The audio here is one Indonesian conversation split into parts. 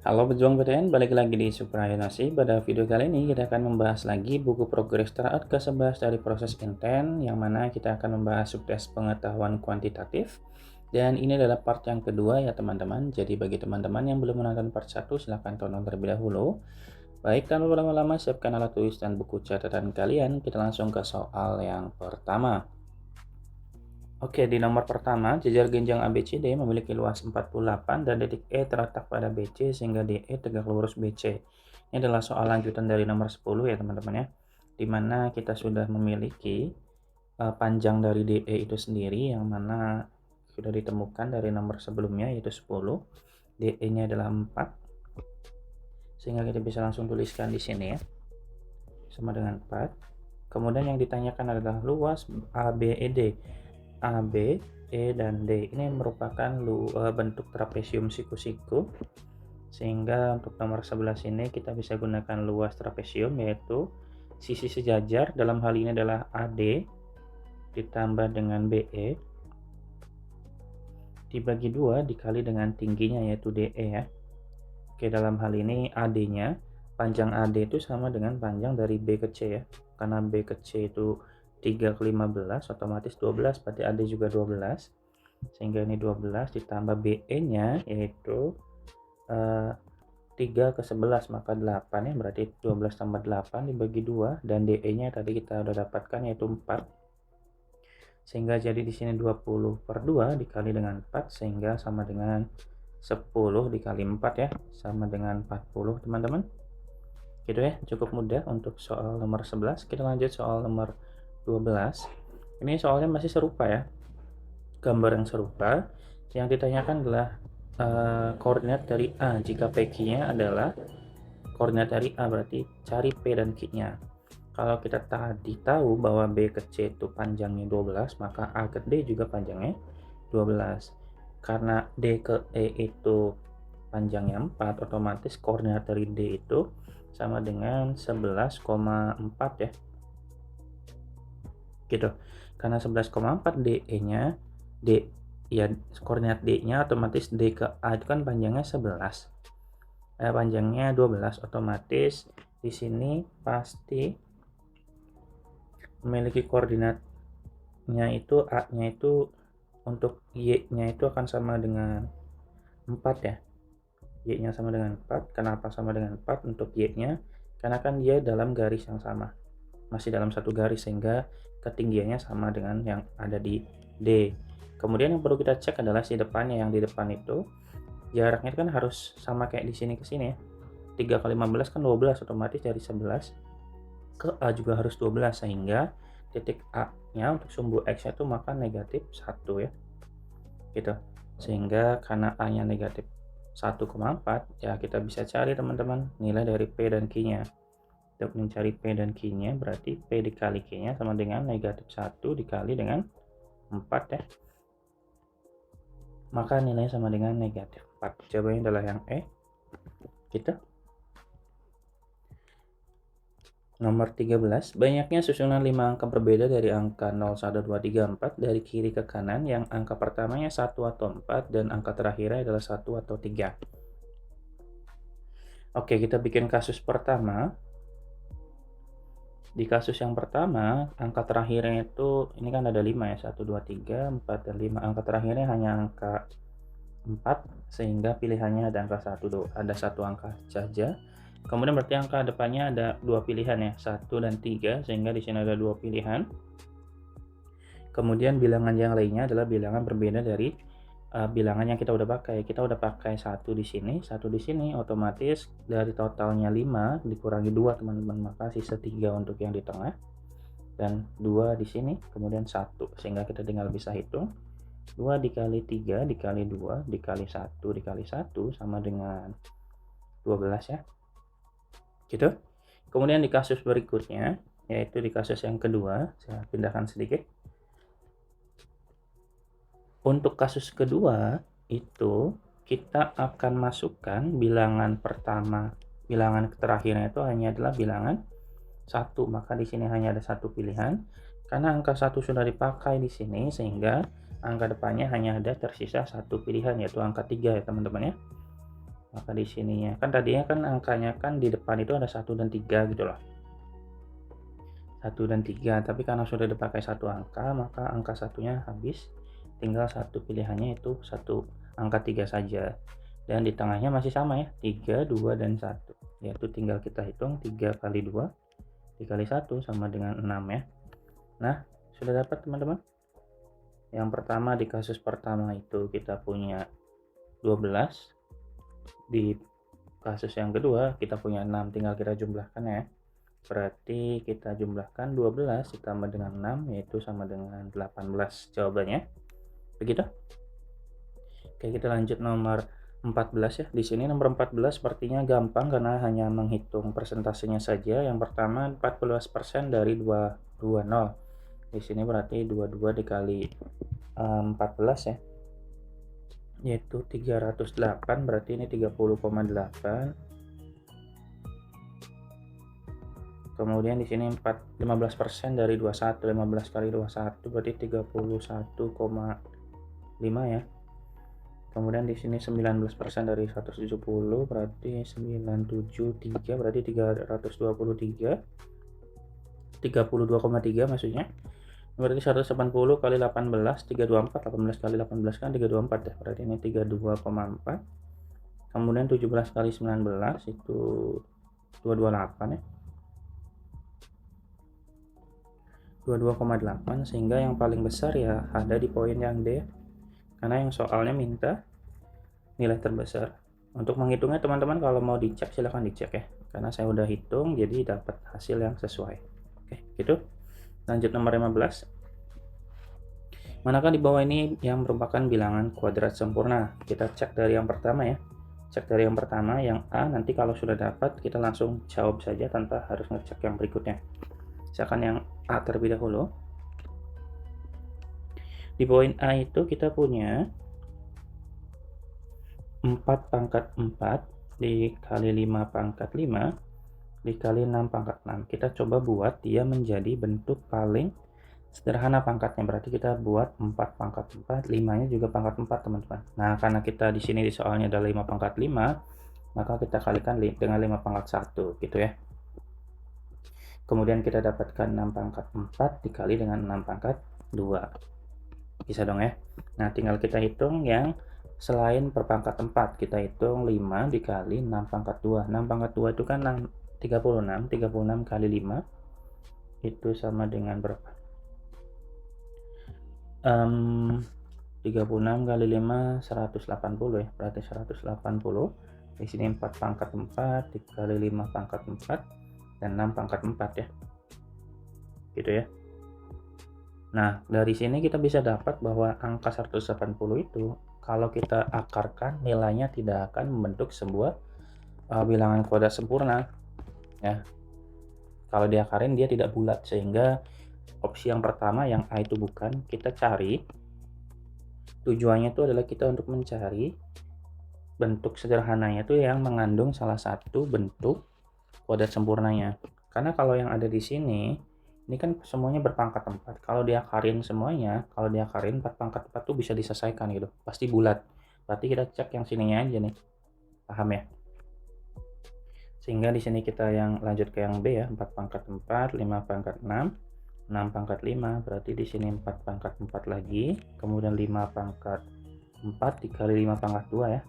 Halo pejuang PTN, balik lagi di Suprayonasi. Pada video kali ini kita akan membahas lagi buku progres terakhir ke-11 dari proses intent, yang mana kita akan membahas subtes pengetahuan kuantitatif. Dan ini adalah part yang kedua ya teman-teman. Jadi bagi teman-teman yang belum menonton part 1, silahkan tonton terlebih dahulu. Baik, tanpa berlama-lama, siapkan alat tulis dan buku catatan kalian. Kita langsung ke soal yang pertama. Oke, di nomor pertama, jajar genjang ABCD memiliki luas 48 dan titik E terletak pada BC sehingga DE tegak lurus BC. Ini adalah soal lanjutan dari nomor 10 ya teman-teman ya, di mana kita sudah memiliki panjang dari DE itu sendiri yang mana sudah ditemukan dari nomor sebelumnya yaitu 10. DE-nya adalah 4. Sehingga kita bisa langsung tuliskan di sini ya. Sama dengan 4. Kemudian yang ditanyakan adalah luas ABED. A, B, E, dan D ini merupakan bentuk trapesium siku-siku, sehingga untuk nomor 11 ini kita bisa gunakan luas trapesium yaitu sisi sejajar, dalam hal ini adalah AD ditambah dengan BE dibagi 2 dikali dengan tingginya yaitu DE ya. Oke, dalam hal ini AD-nya, panjang AD itu sama dengan panjang dari B ke C ya, karena B ke C itu 3 ke 15 otomatis 12, berarti AD juga 12, sehingga ini 12 ditambah BE-nya yaitu 3 ke 11 maka 8 ya, berarti 12 tambah 8 dibagi 2, dan DE-nya tadi kita udah dapatkan yaitu 4, sehingga jadi di sini 20 per 2 dikali dengan 4 sehingga sama dengan 10 dikali 4 ya, sama dengan 40 teman-teman. Gitu ya, cukup mudah untuk soal nomor 11. Kita lanjut soal nomor 12. Ini soalnya masih serupa ya, gambar yang serupa. Yang ditanyakan adalah koordinat dari A. Jika PQ-nya adalah koordinat dari A, berarti cari P dan Q-nya. Kalau kita tadi tahu bahwa B ke C itu panjangnya 12, maka A ke D juga panjangnya 12. Karena D ke E itu panjangnya 4, otomatis koordinat dari D itu sama dengan 11,4 ya. Gitu. Karena 11,4 DE-nya, D ya, koordinat D-nya otomatis D ke A itu kan panjangnya 11. Panjangnya 12, otomatis di sini pasti memiliki koordinatnya itu A-nya itu untuk Y-nya itu akan sama dengan 4 ya. Y-nya sama dengan 4. Kenapa sama dengan 4 untuk Y-nya? Karena kan dia dalam garis yang sama. Masih dalam satu garis sehingga ketinggiannya sama dengan yang ada di D. Kemudian yang perlu kita cek adalah si depannya, yang di depan itu jaraknya kan harus sama kayak di sini ke sini ya. 3 kali 15 kan 12, otomatis dari 11 ke A juga harus 12, sehingga titik A-nya untuk sumbu X-nya itu maka negatif 1 ya. Gitu. Sehingga karena A-nya negatif 1,4 ya, kita bisa cari teman-teman nilai dari P dan Q-nya. Untuk mencari P dan Q-nya berarti P dikali Q-nya sama dengan negatif 1 dikali dengan 4 ya. Maka nilainya sama dengan negatif 4. Jawabannya adalah yang E. Gitu. Nomor 13, banyaknya susunan 5 angka berbeda dari angka 0, 1, 2, 3, 4 dari kiri ke kanan yang angka pertamanya 1 atau 4 dan angka terakhirnya adalah 1 atau 3. Oke, kita bikin kasus pertama. Di kasus yang pertama, angka terakhirnya itu, ini kan ada 5 ya, 1, 2, 3, 4, dan 5. Angka terakhirnya hanya angka 4, sehingga pilihannya ada angka 1, ada satu angka saja. Kemudian berarti angka depannya ada 2 pilihan ya, 1 dan 3, sehingga di sini ada 2 pilihan. Kemudian bilangan yang lainnya adalah bilangan berbeda dari bilangan yang kita udah pakai. Kita udah pakai 1 di sini, 1 di sini, otomatis dari totalnya 5 dikurangi 2 teman-teman, maka sisa 3 untuk yang di tengah dan 2 di sini, kemudian 1, sehingga kita tinggal bisa hitung 2 dikali 3 dikali 2 dikali 1 dikali 1 sama dengan 12 ya. Gitu. Kemudian di kasus berikutnya, yaitu di kasus yang kedua, saya pindahkan sedikit. Untuk kasus kedua itu kita akan masukkan bilangan pertama, bilangan terakhirnya itu hanya adalah bilangan 1, maka di sini hanya ada satu pilihan. Karena angka 1 sudah dipakai di sini, sehingga angka depannya hanya ada tersisa satu pilihan, yaitu angka 3 ya teman-teman ya. Maka di sininya kan tadinya kan angkanya kan di depan itu ada 1 dan 3 gitu loh. 1 dan 3, tapi karena sudah dipakai satu angka, maka angka satunya habis. Tinggal satu pilihannya itu satu angka 3 saja. Dan di tengahnya masih sama ya, 3, 2, dan 1. Yaitu tinggal kita hitung 3 kali 2 dikali 1 sama dengan 6 ya. Nah, sudah dapat teman-teman? Yang pertama di kasus pertama itu kita punya 12. Di kasus yang kedua kita punya 6, tinggal kita jumlahkan ya. Berarti kita jumlahkan 12 ditambah dengan 6 yaitu sama dengan 18 jawabannya. Begitu? Oke, kita lanjut nomor 14 ya. Di sini nomor 14 sepertinya gampang karena hanya menghitung persentasenya saja. Yang pertama 14% dari 220. Di sini berarti 22 dikali 14 ya. Yaitu 308, berarti ini 30,8. Kemudian di sini 15% dari 21, 15 kali 21 berarti 31,5 ya. Kemudian di sini 19% dari 170 berarti 973, berarti 323. 32,3 maksudnya. Berarti 180 kali 18, 324, 18 kali 18 kan 324 ya, berarti ini 32,4. Kemudian 17 kali 19 itu 228 ya, 22,8, sehingga yang paling besar ya ada di poin yang D, karena yang soalnya minta nilai terbesar. Untuk menghitungnya teman-teman kalau mau dicek silahkan dicek ya, karena saya udah hitung jadi dapat hasil yang sesuai. Oke, gitu. Lanjut nomor 15. Manakah di bawah ini yang merupakan bilangan kuadrat sempurna? Kita cek dari yang pertama ya. Cek dari yang pertama, yang A, nanti kalau sudah dapat kita langsung jawab saja tanpa harus ngecek yang berikutnya. Misalkan yang A terlebih dahulu. Di poin A itu kita punya 4 pangkat 4 dikali 5 pangkat 5 dikali 6 pangkat 6. Kita coba buat dia menjadi bentuk paling sederhana pangkatnya. Berarti kita buat 4 pangkat 4, 5-nya juga pangkat 4 teman-teman. Nah, karena kita di sini di soalnya ada 5 pangkat 5, maka kita kalikan dengan 5 pangkat 1 gitu ya. Kemudian kita dapatkan 6 pangkat 4 dikali dengan 6 pangkat 2. Bisa dong ya. Nah, tinggal kita hitung yang selain per pangkat 4. Kita hitung 5 dikali 6 pangkat 2. 6 pangkat 2 itu kan 36. 36 kali 5 itu sama dengan berapa? 36 kali 5 180 ya. Berarti 180. Di sini 4 pangkat 4 dikali 5 pangkat 4 dan 6 pangkat 4 ya. Gitu ya. Nah, dari sini kita bisa dapat bahwa angka 180 itu kalau kita akarkan nilainya tidak akan membentuk sebuah bilangan kuadrat sempurna ya. Kalau diakarin dia tidak bulat, sehingga opsi yang pertama yang A itu bukan, kita cari tujuannya itu adalah kita untuk mencari bentuk sederhananya itu yang mengandung salah satu bentuk kuadrat sempurnanya. Karena kalau yang ada di sini ini kan semuanya berpangkat 4. Kalau diakarin semuanya, kalau diakarin 4 pangkat 4 tuh bisa diselesaikan gitu. Pasti bulat. Berarti kita cek yang sininya aja nih. Paham ya? Sehingga di sini kita yang lanjut ke yang B ya, 4 pangkat 4, 5 pangkat 6, 6 pangkat 5, berarti di sini 4 pangkat 4 lagi, kemudian 5 pangkat 4 dikali 5 pangkat 2 ya,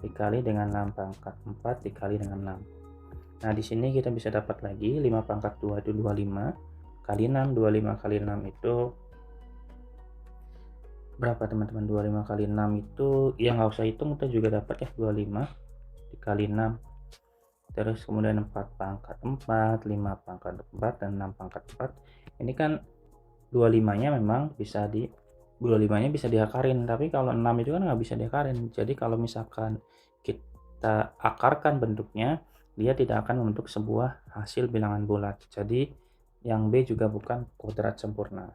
dikali dengan 6 pangkat 4 dikali dengan 6. Nah, di sini kita bisa dapat lagi 5 pangkat 2 itu 25, kali 6, 25 kali 6 itu berapa teman-teman? 25 kali 6 itu, ya nggak usah hitung, kita juga dapat ya, 25 dikali 6. Terus kemudian 4 pangkat 4, 5 pangkat 4, dan 6 pangkat 4. Ini kan 25-nya memang bisa 25-nya bisa diakarin, tapi kalau 6 itu kan nggak bisa diakarin. Jadi kalau misalkan kita akarkan bentuknya, dia tidak akan membentuk sebuah hasil bilangan bulat. Jadi yang B juga bukan kuadrat sempurna.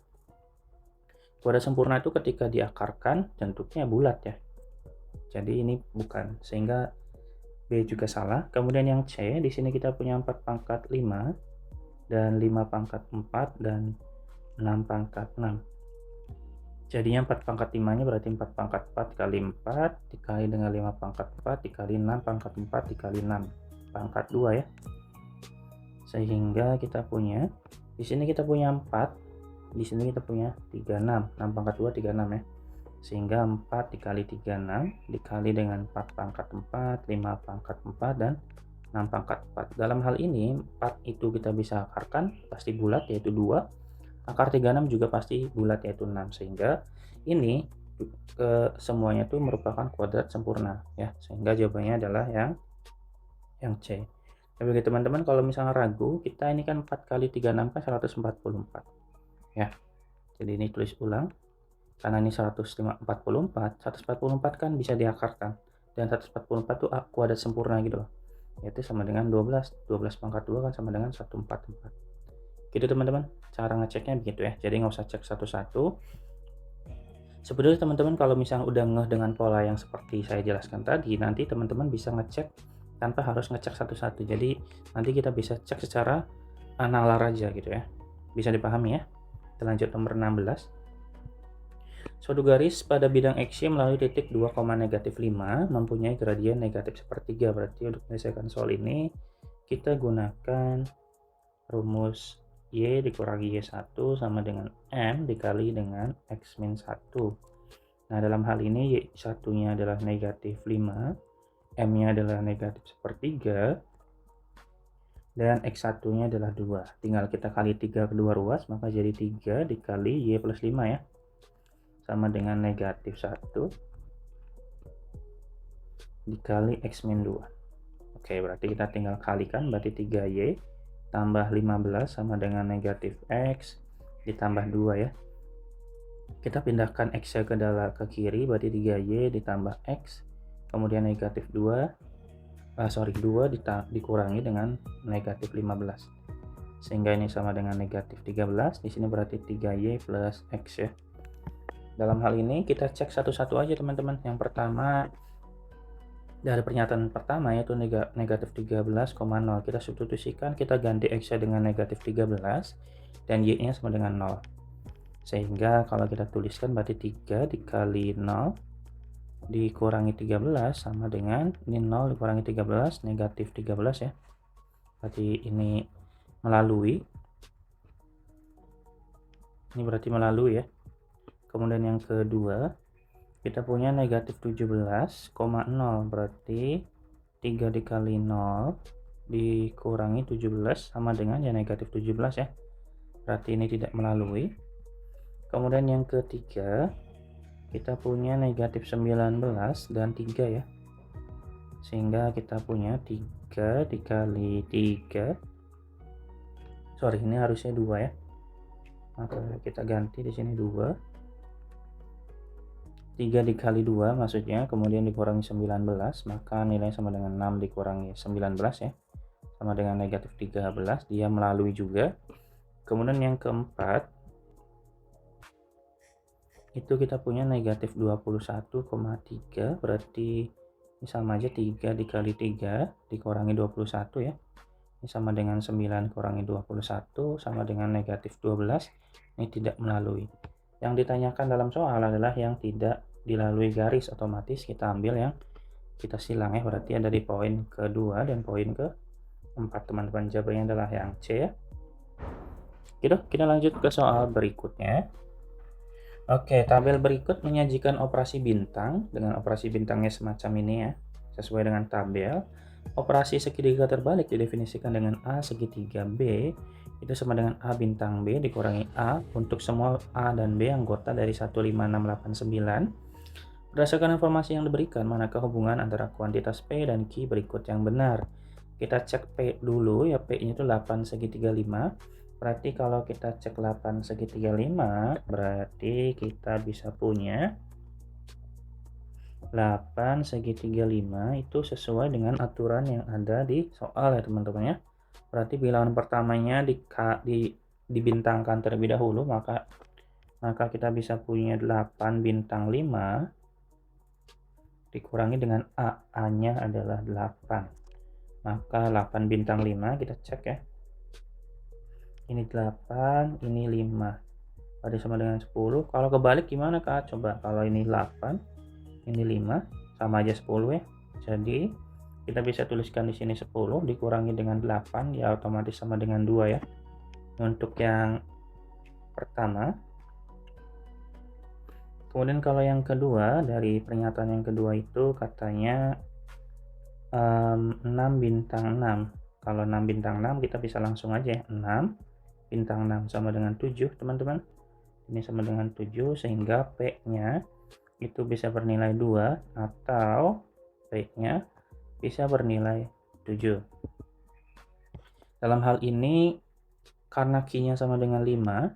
Kuadrat sempurna itu ketika diakarkan bentuknya bulat ya. Jadi ini bukan, sehingga B juga salah. Kemudian yang C, di sini kita punya 4 pangkat 5 dan 5 pangkat 4 dan 6 pangkat 6. Jadinya 4 pangkat 5-nya berarti 4 pangkat 4 kali 4 dikali dengan 5 pangkat 4 dikali 6 pangkat 4 dikali 6 pangkat 2 ya. Sehingga kita punya, di sini kita punya 4, di sini kita punya 36, 6 pangkat 2 36 ya. Sehingga 4 dikali 36 dikali dengan 4 pangkat 4, 5 pangkat 4 dan 6 pangkat 4. Dalam hal ini 4 itu kita bisa akarkan pasti bulat yaitu 2. Akar 36 juga pasti bulat yaitu 6, sehingga ini semuanya itu merupakan kuadrat sempurna ya, sehingga jawabannya adalah yang C. Tapi bagi teman-teman kalau misalnya ragu, kita ini kan 4 kali 36 kan 144 ya. Jadi ini tulis ulang, karena ini 144 kan bisa diakarkan, dan 144 itu kuadrat sempurna gitu loh, yaitu sama dengan 12 pangkat 2 kan sama dengan 144 gitu teman-teman. Cara ngeceknya begitu ya, jadi nggak usah cek satu-satu. Sebetulnya teman-teman kalau misalnya udah ngeh dengan pola yang seperti saya jelaskan tadi, nanti teman-teman bisa ngecek tanpa harus ngecek satu-satu. Jadi nanti kita bisa cek secara nalar aja gitu ya, bisa dipahami ya. Kita lanjut nomor 16. Suatu garis pada bidang X melalui titik 2, -5 mempunyai gradien negatif sepertiga. Berarti untuk menyelesaikan soal ini kita gunakan rumus Y dikurangi Y1 sama dengan M dikali dengan X min 1. Nah, dalam hal ini Y1-nya adalah negatif 5, M-nya adalah negatif sepertiga, dan X1-nya adalah 2. Tinggal kita kali 3 kedua ruas, maka jadi 3 dikali Y plus 5 ya. Sama dengan negatif 1 dikali X min 2. Oke, berarti kita tinggal kalikan, berarti 3Y tambah 15 sama dengan negatif X ditambah 2 ya. Kita pindahkan X ke kiri, berarti 3Y ditambah X, kemudian negatif 2 dikurangi dengan negatif 15. Sehingga ini sama dengan negatif 13. Di sini berarti 3Y plus X ya. Dalam hal ini kita cek satu-satu aja teman-teman. Yang pertama, dari pernyataan pertama yaitu negatif 13,0, kita substitusikan, kita ganti X dengan negatif 13 dan Y nya sama dengan 0, sehingga kalau kita tuliskan berarti 3 dikali 0 dikurangi 13 sama dengan ini 0 dikurangi 13 negatif 13 ya, berarti ini melalui, ini berarti melalui ya. Kemudian yang kedua kita punya negatif 17,0, berarti 3 dikali 0 dikurangi 17 sama dengan ya negatif 17 ya, berarti ini tidak melalui. Kemudian yang ketiga kita punya negatif 19 dan 3 ya, sehingga kita punya 3 dikali 3, sorry ini harusnya 2 ya, maka kita ganti di sini 2, 3 dikali 2 maksudnya, kemudian dikurangi 19, maka nilainya sama dengan 6 dikurangi 19 ya, sama dengan negatif 13, dia melalui juga. Kemudian yang keempat itu kita punya negatif 21,3, berarti ini sama aja, 3 dikali 3 dikurangi 21 ya, ini sama dengan 9 kurangi 21 sama dengan negatif 12, ini tidak melalui. Yang ditanyakan dalam soal adalah yang tidak dilalui garis, otomatis kita ambil yang kita silang ya, berarti ada di poin kedua dan poin keempat teman-teman. Jawabannya adalah yang C ya. Gitu, kita lanjut ke soal berikutnya. Oke, tabel berikut menyajikan operasi bintang dengan operasi bintangnya semacam ini ya, sesuai dengan tabel. Operasi segitiga terbalik didefinisikan dengan A segitiga B itu sama dengan A bintang B dikurangi A untuk semua A dan B anggota dari 15689. Berdasarkan informasi yang diberikan, manakah hubungan antara kuantitas P dan Q berikut yang benar? Kita cek P dulu ya, P-nya itu 8 segitiga 5. Berarti kalau kita cek 8 segitiga 5, berarti kita bisa punya 8 segitiga 5 itu sesuai dengan aturan yang ada di soal ya teman-teman ya. Berarti bilangan pertamanya dibintangkan terlebih dahulu, maka kita bisa punya 8 bintang 5 dikurangi dengan A-nya adalah 8, maka 8 bintang 5 kita cek ya, ini 8 ini 5, berarti sama dengan 10. Kalau kebalik gimana Kak? Coba kalau ini 8, ini 5, sama aja 10 ya. Jadi kita bisa tuliskan di sini 10 dikurangi dengan 8 ya otomatis sama dengan 2 ya. Untuk yang pertama. Kemudian kalau yang kedua, dari pernyataan yang kedua itu katanya 6 bintang 6. Kalau 6 bintang 6 kita bisa langsung aja ya. 6 bintang 6 sama dengan 7 teman-teman. Ini sama dengan 7 sehingga P-nya itu bisa bernilai 2 atau P-nya bisa bernilai 7. Dalam hal ini karena Q-nya sama dengan 5,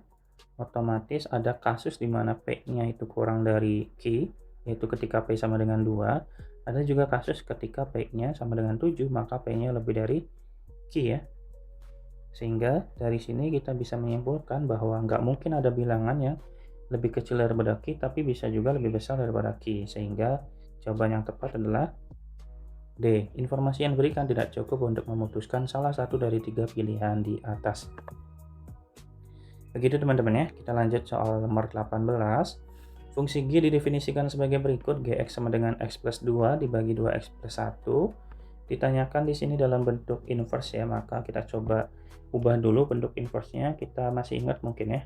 otomatis ada kasus di mana P-nya itu kurang dari Q, yaitu ketika P sama dengan 2. Ada juga kasus ketika P-nya sama dengan 7, maka P-nya lebih dari Q ya. Sehingga dari sini kita bisa menyimpulkan bahwa nggak mungkin ada bilangan yang lebih kecil daripada Q, tapi bisa juga lebih besar daripada Q. Sehingga jawaban yang tepat adalah D. Informasi yang diberikan tidak cukup untuk memutuskan salah satu dari 3 pilihan di atas. Begitu teman-teman ya, kita lanjut soal nomor 18. Fungsi G didefinisikan sebagai berikut, Gx sama dengan X plus 2 dibagi 2X plus 1. Ditanyakan di sini dalam bentuk inverse ya, maka kita coba ubah dulu bentuk inverse-nya. Kita masih ingat mungkin ya,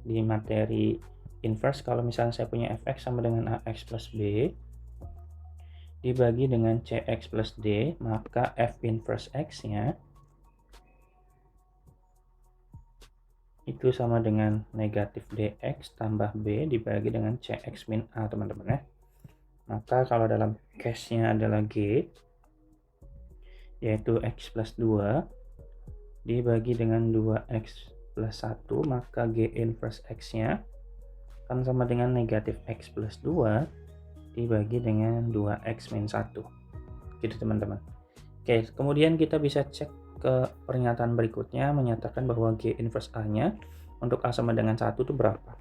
di materi inverse kalau misalnya saya punya fx sama dengan ax plus b dibagi dengan cx plus d, maka f inverse x-nya itu sama dengan negatif dx tambah b dibagi dengan cx min a teman-teman ya. Maka kalau dalam case-nya adalah g, yaitu x plus 2 dibagi dengan 2x plus 1, maka g inverse x-nya kan sama dengan negatif x plus 2 dibagi dengan 2x min 1. Gitu teman-teman. Oke, kemudian kita bisa cek ke pernyataan berikutnya menyatakan bahwa G inverse A-nya untuk A sama dengan 1 itu berapa.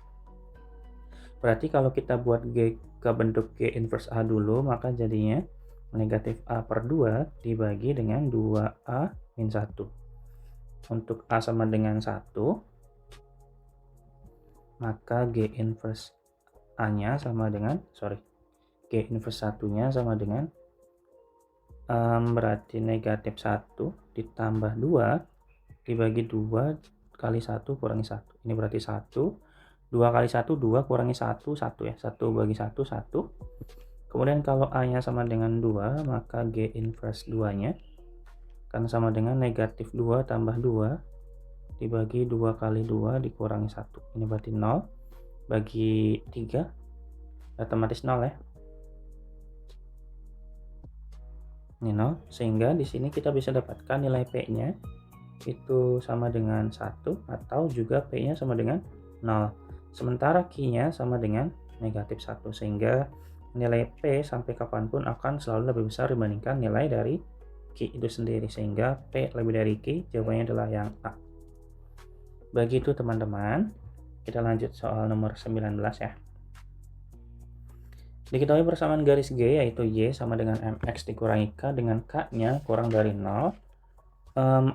Berarti kalau kita buat G ke bentuk G inverse A dulu, maka jadinya negatif A per 2 dibagi dengan 2A min 1. Untuk A sama dengan 1, maka G inverse A-nya sama dengan, G inverse 1-nya sama dengan berarti negatif 1 ditambah 2 dibagi 2 kali 1 kurangi 1. Ini berarti 1. 2 kali 1, 2 kurangi 1, 1 ya. 1 bagi 1, 1. Kemudian kalau A-nya sama dengan 2, maka G inverse 2-nya kan sama dengan negatif 2 tambah 2 dibagi 2 kali 2 dikurangi 1. Ini berarti 0 bagi 3 otomatis 0 ya. Ini 0, sehingga di sini kita bisa dapatkan nilai P-nya itu sama dengan 1 atau juga P-nya sama dengan 0. Sementara Q-nya sama dengan negatif 1, sehingga nilai P sampai kapanpun akan selalu lebih besar dibandingkan nilai dari Q itu sendiri, sehingga P lebih dari Q, jawabannya adalah yang A. Begitu teman-teman. Kita lanjut soal nomor 19 ya. Diketahui persamaan garis G yaitu Y sama dengan MX dikurangi K dengan K-nya kurang dari 0.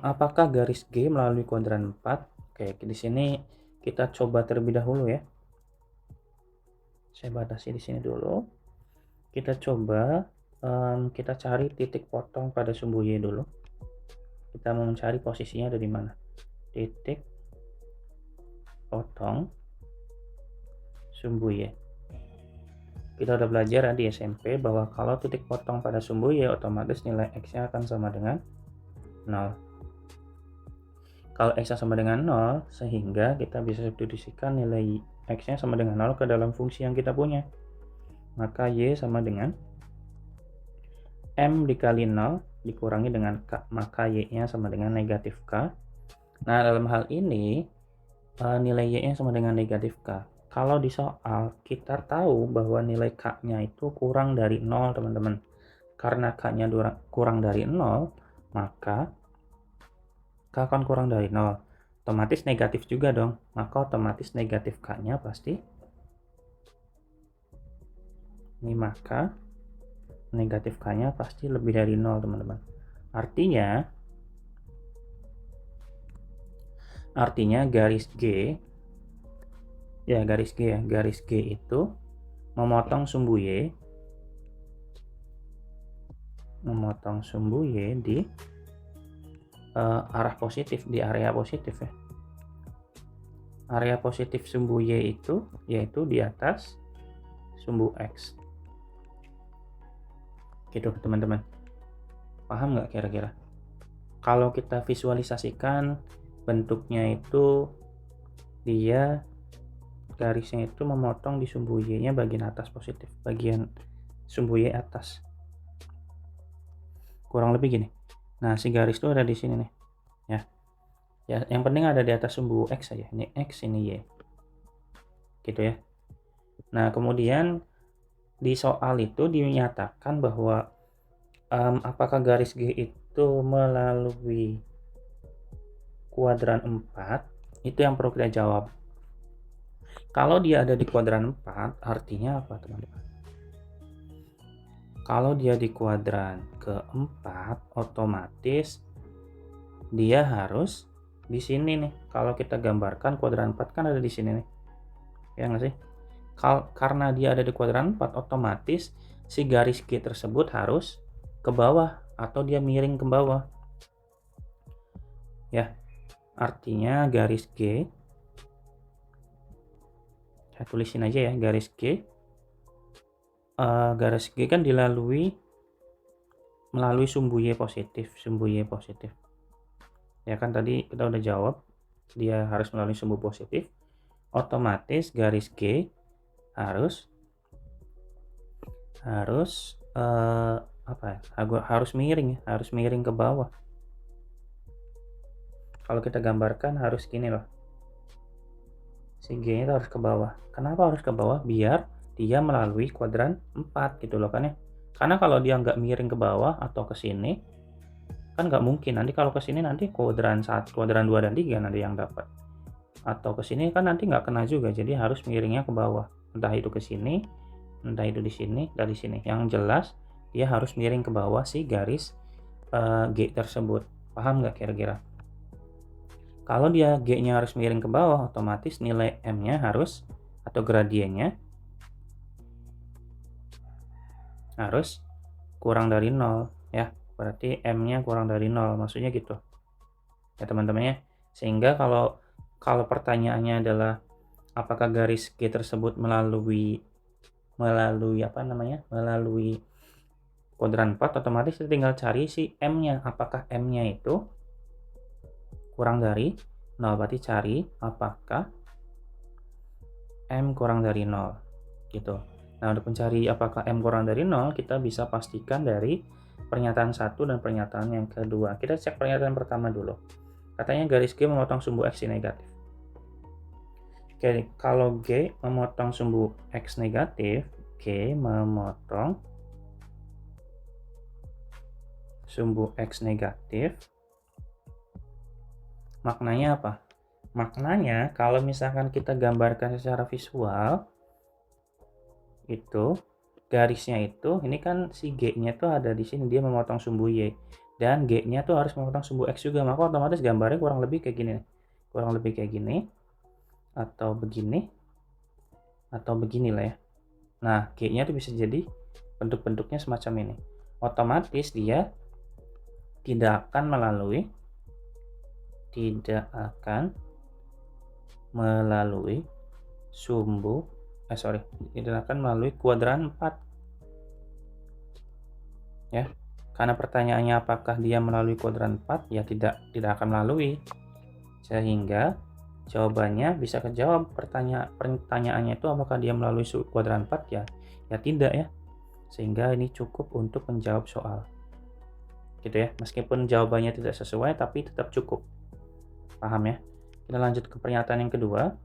Apakah garis G melalui kuadran 4? Oke, di sini kita coba terlebih dahulu ya. Saya batasi di sini dulu. Kita coba kita cari titik potong pada sumbu Y dulu. Kita mau mencari posisinya ada di mana. Titik potong sumbu Y. Kita udah belajar di SMP bahwa kalau titik potong pada sumbu Y otomatis nilai X-nya akan sama dengan 0. Kalau X-nya sama dengan 0, sehingga kita bisa substitusikan nilai X-nya sama dengan 0 ke dalam fungsi yang kita punya. Maka Y sama dengan M dikali 0 dikurangi dengan K, maka Y-nya sama dengan negatif K. Nah, dalam hal ini nilai Y-nya sama dengan negatif K. Kalau di soal kita tahu bahwa nilai K-nya itu kurang dari 0 teman-teman. Karena K-nya kurang dari 0, maka K kan kurang dari 0. Otomatis negatif juga dong. Maka otomatis negatif K-nya pasti ini, maka negatif K-nya pasti lebih dari 0 teman-teman. Artinya garis G Ya, garis G ya. Garis G itu memotong sumbu Y, di arah positif, di area positif ya. Area positif sumbu Y itu yaitu di atas sumbu X. Gitu teman-teman. Paham nggak kira-kira? Kalau kita visualisasikan bentuknya itu, dia garisnya itu memotong di sumbu Y-nya bagian atas positif, bagian sumbu Y atas. Kurang lebih gini. Nah, si garis itu ada di sini nih. Ya. Ya, yang penting ada di atas sumbu X saja. Ini X, ini Y. Gitu ya. Nah, kemudian di soal itu dinyatakan bahwa apakah garis G itu melalui kuadran 4, itu yang perlu kita jawab. Kalau dia ada di kuadran 4, artinya apa teman-teman? Kalau dia di kuadran keempat, otomatis dia harus di sini nih. Kalau kita gambarkan kuadran 4 kan ada di sini nih. Ya nggak sih? Karena dia ada di kuadran 4, otomatis si garis G tersebut harus ke bawah atau dia miring ke bawah. Ya, artinya garis G, saya tulisin aja ya, garis G. Garis G kan melalui sumbu Y positif, Ya kan tadi kita udah jawab, dia harus melalui sumbu positif. Otomatis garis G harus harus miring ke bawah. Kalau kita gambarkan harus gini loh, si G itu harus ke bawah. Kenapa harus ke bawah? Biar dia melalui kuadran 4 gitu loh kan ya. Karena kalau dia nggak miring ke bawah atau ke sini, kan nggak mungkin. Nanti kalau ke sini nanti kuadran 1, kuadran 2 dan 3 nanti yang dapat. Atau ke sini kan nanti nggak kena juga, jadi harus miringnya ke bawah. Entah itu ke sini, entah itu di sini, dari sini. Yang jelas dia harus miring ke bawah si garis G tersebut. Paham nggak kira-kira? Kalau dia G-nya harus miring ke bawah, otomatis nilai M-nya harus, atau gradiennya harus kurang dari 0 ya. Berarti M-nya kurang dari 0, maksudnya gitu. Ya teman-teman ya. Sehingga kalau pertanyaannya adalah apakah garis G tersebut melalui kuadran 4, otomatis kita tinggal cari si M-nya. Apakah M-nya itu kurang dari 0, berarti cari apakah M kurang dari 0 gitu. Nah, untuk mencari apakah M kurang dari 0, kita bisa pastikan dari pernyataan 1 dan pernyataan yang kedua. Kita cek pernyataan pertama dulu. Katanya garis G memotong sumbu X negatif. Oke, kalau G memotong sumbu X negatif, G memotong sumbu X negatif, maknanya apa? Maknanya kalau misalkan kita gambarkan secara visual, itu garisnya itu, ini kan si G-nya tuh ada di sini, dia memotong sumbu Y, dan G-nya tuh harus memotong sumbu X juga, maka otomatis gambarnya kurang lebih kayak gini, atau begini, atau begini lah ya. Nah, G-nya tuh bisa jadi bentuk-bentuknya semacam ini. Otomatis dia tidak akan melalui kuadran 4 ya. Karena pertanyaannya apakah dia melalui kuadran 4, ya tidak akan melalui. Sehingga jawabannya bisa kejawab, pertanyaannya itu apakah dia melalui kuadran 4, ya tidak ya. Sehingga ini cukup untuk menjawab soal. Gitu ya. Meskipun jawabannya tidak sesuai tapi tetap cukup. Paham ya? Kita lanjut ke pernyataan yang kedua.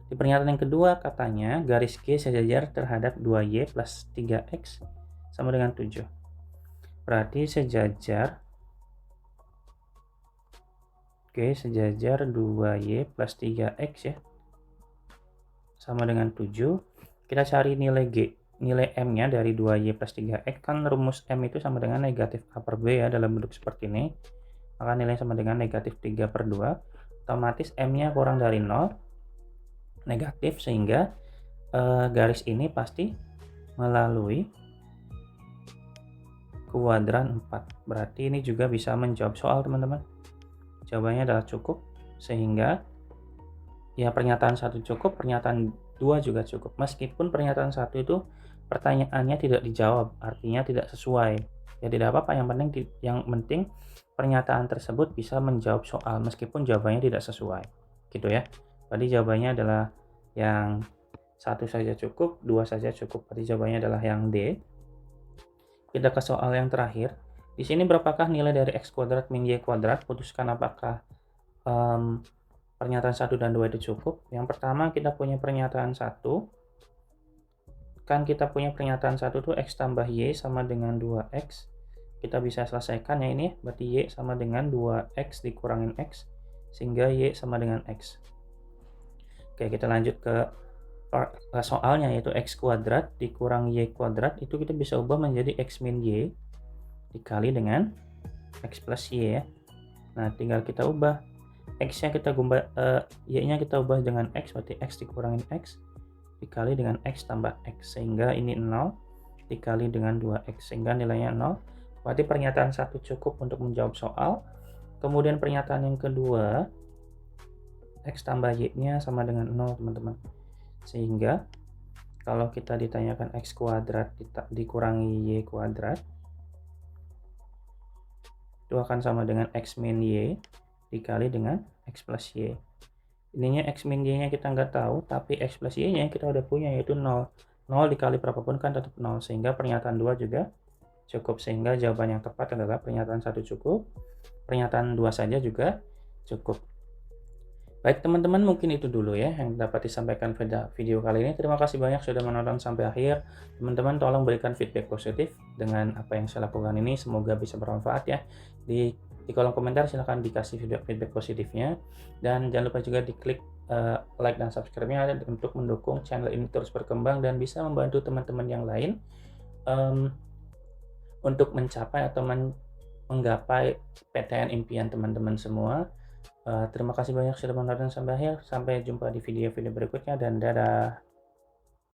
Di pernyataan yang kedua katanya garis G sejajar terhadap 2Y plus 3X sama dengan 7. Berarti sejajar G sejajar 2Y plus 3X ya, sama dengan 7. Kita cari nilai G, nilai M-nya dari 2Y plus 3X. Kan rumus M itu sama dengan negatif A per B ya, dalam bentuk seperti ini. Maka nilai sama dengan negatif 3/2. Otomatis M-nya kurang dari 0. negatif, sehingga garis ini pasti melalui kuadran 4. Berarti ini juga bisa menjawab soal, teman-teman. Jawabannya adalah cukup, sehingga ya pernyataan 1 cukup, pernyataan 2 juga cukup. Meskipun pernyataan 1 itu pertanyaannya tidak dijawab, artinya tidak sesuai. Ya tidak apa-apa, yang penting pernyataan tersebut bisa menjawab soal meskipun jawabannya tidak sesuai. Gitu ya. Tadi jawabannya adalah yang 1 saja cukup, 2 saja cukup. Tadi jawabannya adalah yang D. Kita ke soal yang terakhir. Di sini berapakah nilai dari x kuadrat min y kuadrat? Putuskan apakah pernyataan 1 dan 2 itu cukup. Yang pertama kita punya pernyataan 1. Kan kita punya pernyataan 1 tuh x tambah y sama dengan 2x. Kita bisa selesaikan ya ini, berarti y sama dengan 2x dikurangin x, sehingga y sama dengan x. Oke, kita lanjut ke soalnya, yaitu x kuadrat dikurang y kuadrat, itu kita bisa ubah menjadi x min y dikali dengan x plus y ya. Nah, tinggal kita ubah x-nya y-nya kita ubah dengan x, berarti x dikurangin x dikali dengan x tambah x, sehingga ini 0 dikali dengan 2x, sehingga nilainya 0. Berarti pernyataan 1 cukup untuk menjawab soal. Kemudian pernyataan yang kedua, x tambah y-nya sama dengan 0, teman-teman. Sehingga kalau kita ditanyakan x kuadrat dikurangi y kuadrat, itu akan sama dengan x min y dikali dengan x plus y. Ininya x min y-nya kita nggak tahu, tapi x plus y-nya kita udah punya, yaitu 0. 0 dikali berapapun kan tetap 0, sehingga pernyataan 2 juga cukup. Sehingga jawaban yang tepat adalah pernyataan 1 cukup, pernyataan 2 saja juga cukup. Baik teman-teman, mungkin itu dulu ya yang dapat disampaikan pada video kali ini. Terima kasih banyak sudah menonton sampai akhir. Teman-teman tolong berikan feedback positif dengan apa yang saya lakukan ini, semoga bisa bermanfaat ya. Di kolom komentar silahkan dikasih feedback positifnya, dan jangan lupa juga diklik like dan subscribe-nya untuk mendukung channel ini terus berkembang dan bisa membantu teman-teman yang lain untuk mencapai atau menggapai PTN impian teman-teman semua. Terima kasih banyak sudah menonton sampai akhir. Sampai jumpa di video-video berikutnya, dan dadah.